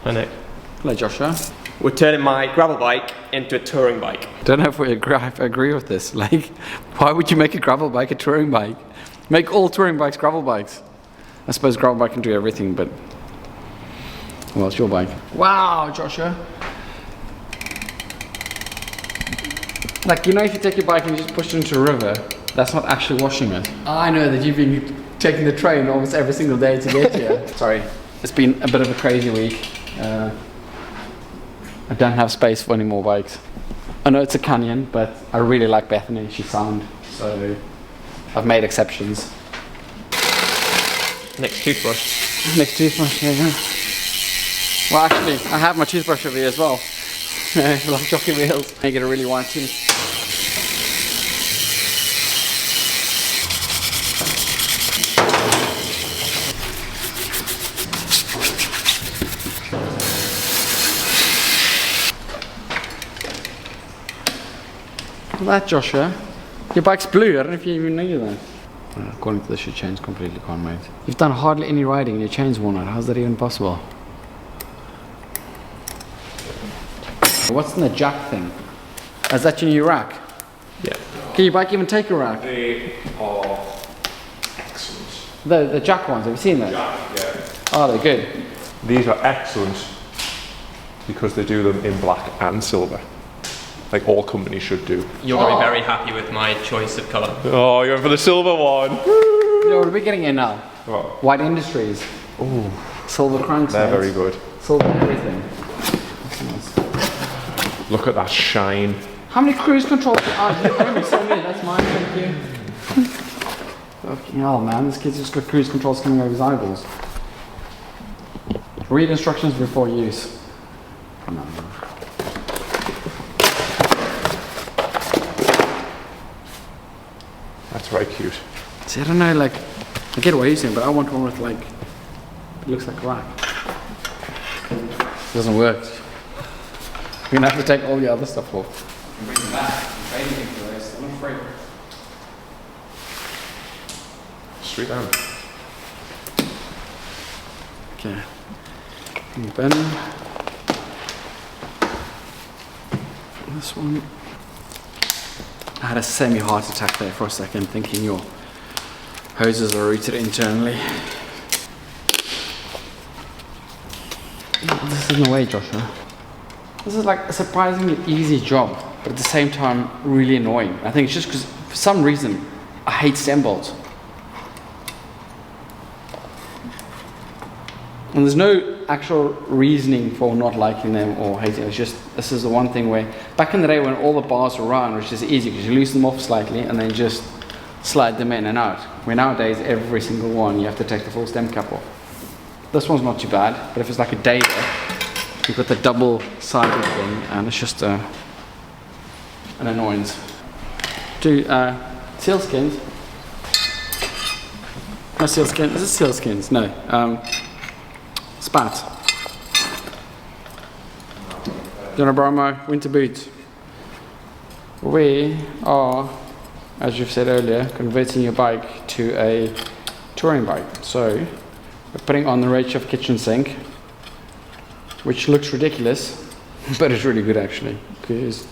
Hi Nick. Hello Joshua. We're turning my gravel bike into a touring bike. Don't know if we agree with this. Like, why would you make a gravel bike a touring bike? Make all touring bikes gravel bikes. I suppose gravel bike can do everything, but well, it's your bike. Wow, Joshua. Like, you know, if you take your bike and you just push it into a river, that's not actually washing it. I know that you've been taking the train almost every single day to get here. Sorry, it's been a bit of a crazy week. I don't have space for any more bikes. I know it's a Canyon, but I really like Bethany. She's sound, so I've made exceptions. Next toothbrush. Next toothbrush, yeah. Well, actually, I have my toothbrush over here as well. Like jockey wheels. Make it a really white tooth. That Joshua, your bike's blue. I don't know if you even knew that. According to this, your chain's completely gone, mate. You've done hardly any riding and your chain's worn out. How's that even possible? What's in the jack thing? Is that your new rack? Yeah. Can your bike even take a rack? They are excellent. The jack ones, have you seen those? Jack, yeah. Oh, they're good. These are excellent because they do them in black and silver. Like all companies should do. You're going to be very happy with my choice of colour. Oh, you're for the silver one. You know what are we getting in now? What? White Industries. Ooh. Silver cranks. They're very good. Silver everything. Look at that shine. How many cruise controls are you? That's mine, thank you. Fucking hell, man. This kid's just got cruise controls coming over his eyeballs. Read instructions before use. No. That's very cute. See, I don't know, like, I get what you're saying, but I want one with, like, it looks like a rack. It doesn't work. You're gonna have to take all the other stuff off. Bring them back. I'm afraid. Straight down. Okay. Ben. This one. I had a semi-heart attack there for a second, thinking your hoses are routed internally. This is in the way, Joshua. This is like a surprisingly easy job, but at the same time really annoying. I think it's just because for some reason I hate stem bolts. And there's no actual reasoning for not liking them or hating them. It's just, this is the one thing where, back in the day when all the bars were round, which is easy because you loosen them off slightly and then just slide them in and out. Where nowadays, every single one, you have to take the full stem cap off. This one's not too bad, but if it's like a Data, you've got the double-sided thing and it's just an annoyance. Sealskins. No sealskins, is it sealskins? No. Spat. Do you want to borrow my winter boots? We are, as you've said earlier, converting your bike to a touring bike. So we're putting on the Restrap kitchen sink, which looks ridiculous, but it's really good actually, because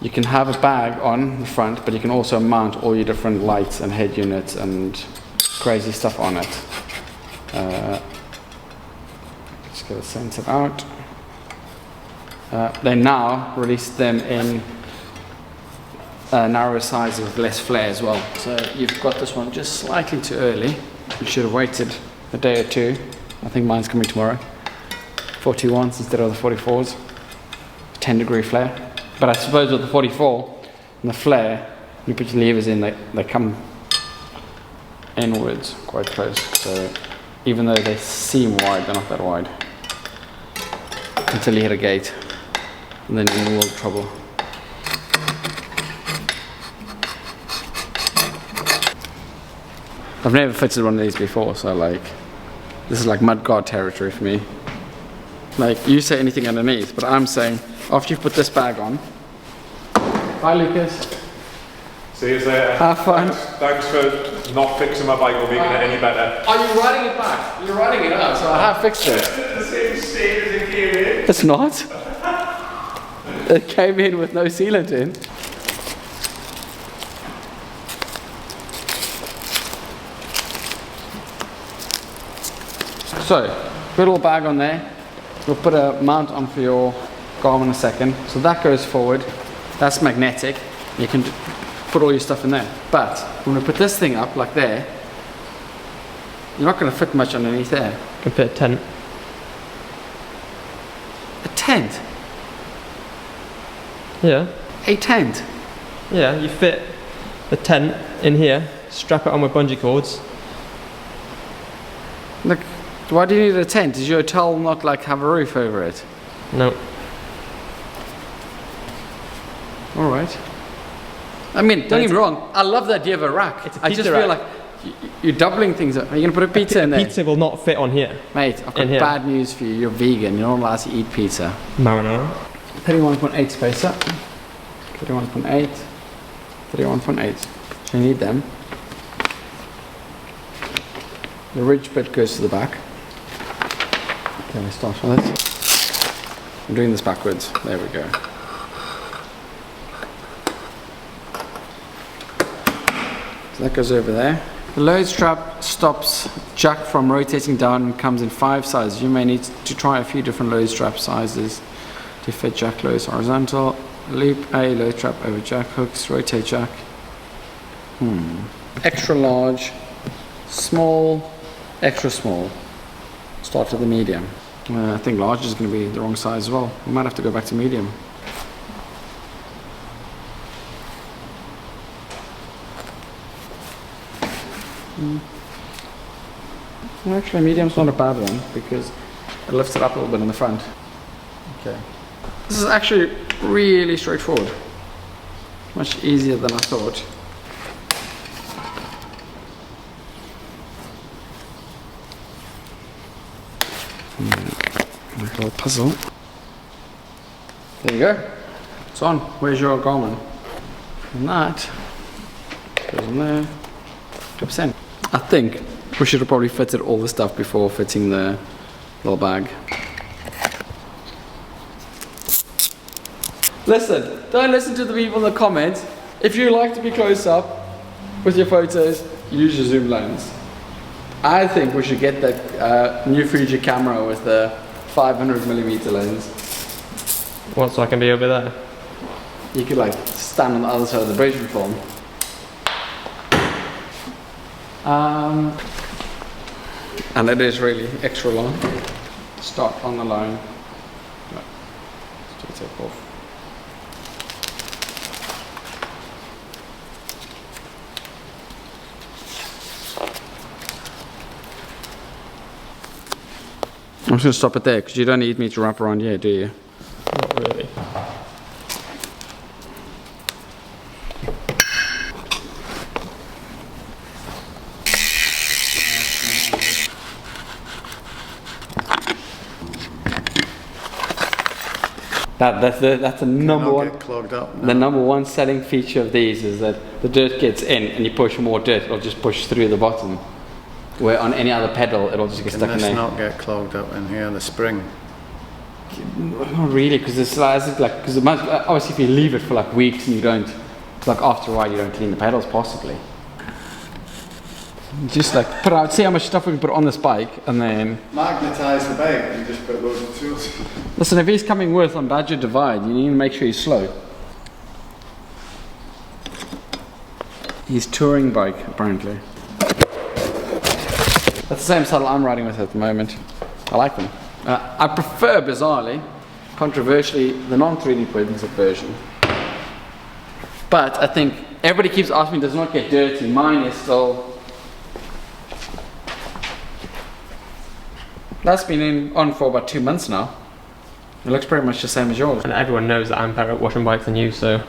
you can have a bag on the front, but you can also mount all your different lights and head units and crazy stuff on it. Let's get it centered out. They now release them in narrower sizes with less flare as well. So you've got this one just slightly too early. You should have waited a day or two. I think mine's coming tomorrow. 41s instead of the 44s. 10-degree flare. But I suppose with the 44 and the flare, you put your levers in, they come inwards quite close. So even though they seem wide, they're not that wide. Until you hit a gate, and then you're in world trouble. I've never fitted one of these before, so like, this is like mudguard territory for me. Like, you say anything underneath, but I'm saying, after you've put this bag on, bye Lucas. See you later. Have fun. Thanks for not fixing my bike or making it any better. Are you riding it back? You're riding it out, so I have fixed it. same state as it came in. It's not. It came in with no sealant in. So, put a little bag on there. We'll put a mount on for your Garmin in a second. So that goes forward. That's magnetic. You can put all your stuff in there. But when we put this thing up like there, you're not going to fit much underneath there. You can fit a tent. A tent? Yeah. A tent? Yeah, you fit the tent in here, strap it on with bungee cords. Look, why do you need a tent? Does your hotel not like have a roof over it? No. Alright. I mean, don't get me wrong, I love the idea of a rack. It's a I just pizza feel rack. like you're doubling things up. Are you going to put a pizza in there? Pizza will not fit on here. Mate, I've got in here. bad news for you. You're vegan. You're not allowed to eat pizza. Marinara. 31.8 spacer. 31.8. 31.8. So you need them. The ridge bit goes to the back. Okay, let's start with it. I'm doing this backwards. There we go. So that goes over there. The load strap stops jack from rotating down and comes in 5 sizes. You may need to try a few different load strap sizes to fit jack loads. Horizontal, loop A, load strap over jack, hooks, rotate jack. Extra large, small, extra small. Start with the medium. I think large is going to be the wrong size as well. We might have to go back to medium. Well, actually, medium's not a bad one because it lifts it up a little bit in the front. Okay. This is actually really straightforward. Much easier than I thought. Like a little puzzle. There you go. It's on. Where's your Garmin? And that goes in there. 2%. I think we should have probably fitted all the stuff before fitting the little bag. Listen, don't listen to the people in the comments. If you like to be close up with your photos, use your zoom lens. I think we should get that new Fuji camera with the 500mm lens. What, so I can be over there? You could like stand on the other side of the bridge and film. And it is really extra long. Start on the line. No. Still take off. I'm just going to stop it there because you don't need me to wrap around here, do you? Not really. That's the number one. Get clogged up now. The number one selling feature of these is that the dirt gets in and you push more dirt, it'll just push through the bottom. Where on any other pedal, it'll just get stuck in Can there. this not get clogged up in here, the spring? Not really, because it's like, obviously if you leave it for like weeks and you don't, like after a while you don't clean the pedals possibly. Just like put out, see how much stuff we can put on this bike and then... Magnetise the bike and just put loads of tools. Listen, if he's coming with on Badger Divide, you need to make sure he's slow. He's touring bike, apparently. That's the same saddle I'm riding with at the moment. I like them. I prefer, bizarrely, controversially, the non-3D printed version. But I think everybody keeps asking me, does it not get dirty? Mine is still... That's been on for about 2 months now. It looks pretty much the same as yours. And everyone knows that I'm better at washing bikes than you, so...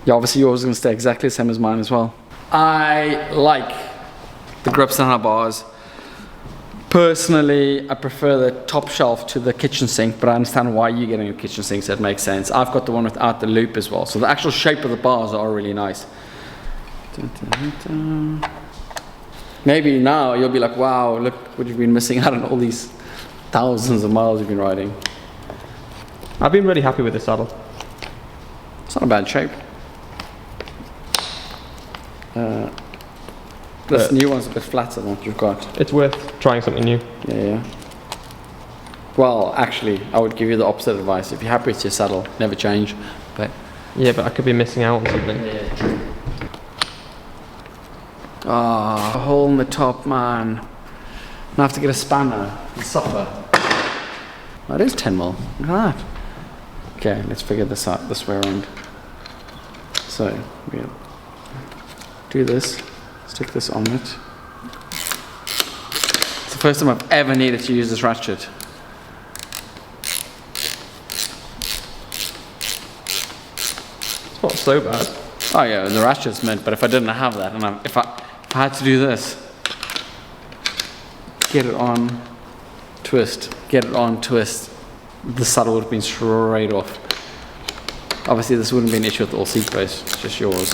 Yeah, obviously yours is going to stay exactly the same as mine as well. I like the grips and handlebars. Personally, I prefer the top shelf to the kitchen sink, but I understand why you're getting a kitchen sink, so it makes sense. I've got the one without the loop as well, so the actual shape of the bars are really nice. Maybe now you'll be like, wow, look what you've been missing out on all these thousands of miles you've been riding. I've been really happy with this saddle. It's not a bad shape. This new one's a bit flatter than what you've got. It's worth trying something new. Yeah. Well, actually, I would give you the opposite advice. If you're happy with your saddle, never change. But Yeah, but I could be missing out on something. a hole in the top, man. I have to get a spanner and supper. That is 10 mil. Look at that. Okay, let's figure this out this way around. So, we'll do this. Stick this on it. It's the first time I've ever needed to use this ratchet. It's not so bad. Oh yeah, the ratchet's meant, but if I didn't have that, and if I had to do this, get it on, twist, get it on, twist, the saddle would have been straight off. Obviously this wouldn't be an issue with all seat base, it's just yours.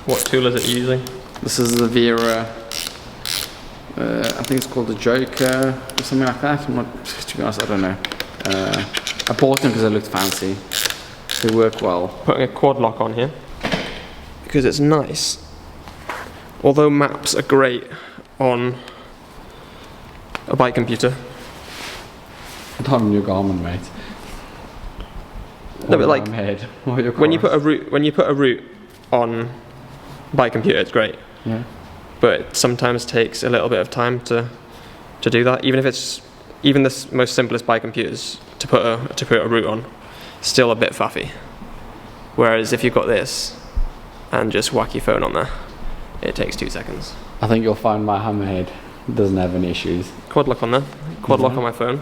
What tool is it using? This is the Vera, I think it's called the Joker, or something like that. I'm not, to be honest, I don't know. I bought them because they looked fancy. They work well. Putting a quad lock on here because it's nice. Although maps are great on a bike computer. Not on your Garmin, mate. No, but like when you put a route on bike computer, it's great. Yeah. But it sometimes takes a little bit of time to do that. Even if it's the most simplest bike computers to put a route on, still a bit faffy. Whereas if you've got this and just whack your phone on there, it takes 2 seconds. I think you'll find my Hammerhead doesn't have any issues. Quad lock on there. Quad lock on my phone.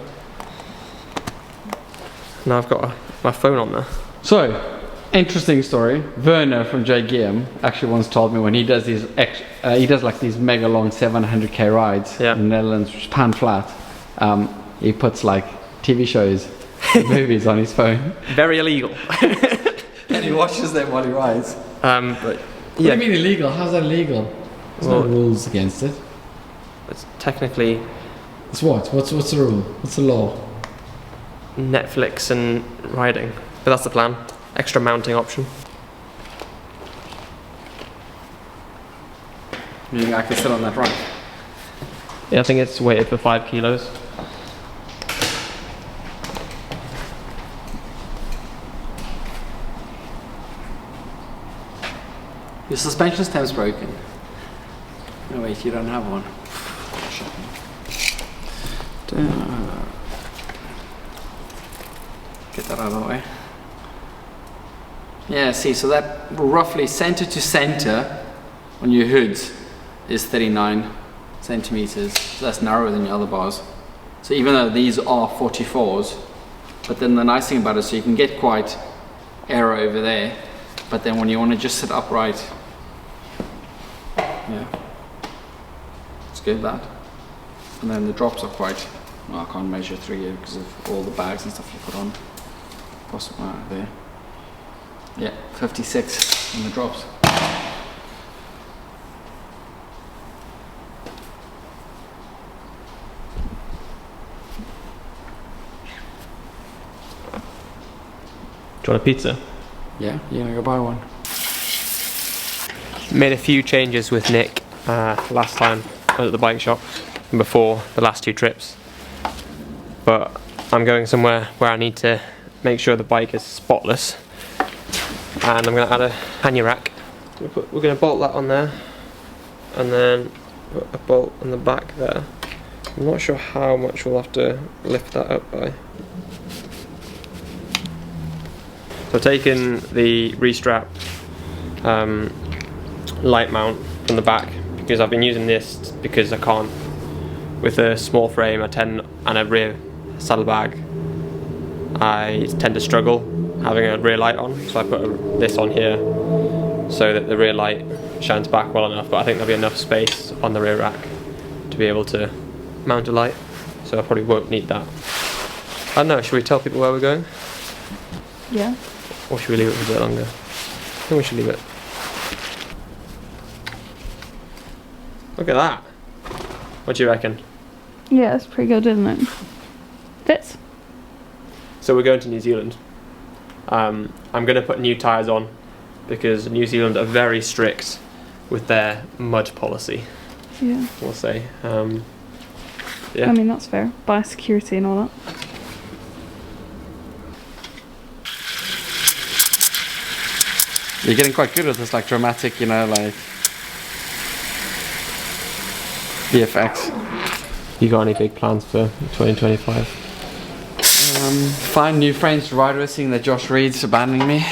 Now I've got my phone on there. So, interesting story. Werner from JGM actually once told me when he does these like these mega long 700k rides in the Netherlands, which is pan flat. He puts like TV shows, movies on his phone. Very illegal. And he watches them while he rides. But What do you mean illegal? How's that illegal? There's no rules against it. it's technically It's what? What's the rule? What's the law? Netflix and riding, but that's the plan. Extra mounting option. You think I can sit on that ride? Yeah, I think it's weighted for 5 kilos. Your suspension stem's broken. No wait, you don't have one. Get that out of the way. Yeah, see, so that roughly center to center on your hoods is 39 centimeters. So that's narrower than your other bars. So even though these are 44s, but then the nice thing about it, so you can get quite aero over there, but then when you want to just sit upright, yeah, it's good that. And then the drops are quite, well, I can't measure through here because of all the bags and stuff you put on. Possibly there. Yeah, 56 in the drops. Do you want a pizza? Yeah, you're gonna go buy one. Made a few changes with Nick last time I was at the bike shop and before the last 2 trips. But I'm going somewhere where I need to make sure the bike is spotless. And I'm going to add a pannier rack. We're going to bolt that on there and then put a bolt on the back there. I'm not sure how much we'll have to lift that up by. So I've taken the Restrap light mount from the back because I've been using this because I can't, with a small frame and a rear saddlebag, I tend to struggle having a rear light on, so I put this on here so that the rear light shines back well enough, but I think there'll be enough space on the rear rack to be able to mount a light, so I probably won't need that. I don't know, should we tell people where we're going? Yeah. Or should we leave it for a bit longer? I think we should leave it. Look at that. What do you reckon? Yeah, it's pretty good, isn't it? Fits. So we're going to New Zealand. I'm going to put new tyres on because New Zealand are very strict with their mud policy, Yeah. we'll say. Yeah. I mean, that's fair. Biosecurity and all that. You're getting quite good at this, like dramatic, you know, like VFX. You got any big plans for 2025? Find new friends to ride with, seeing that Josh Reed's abandoning me.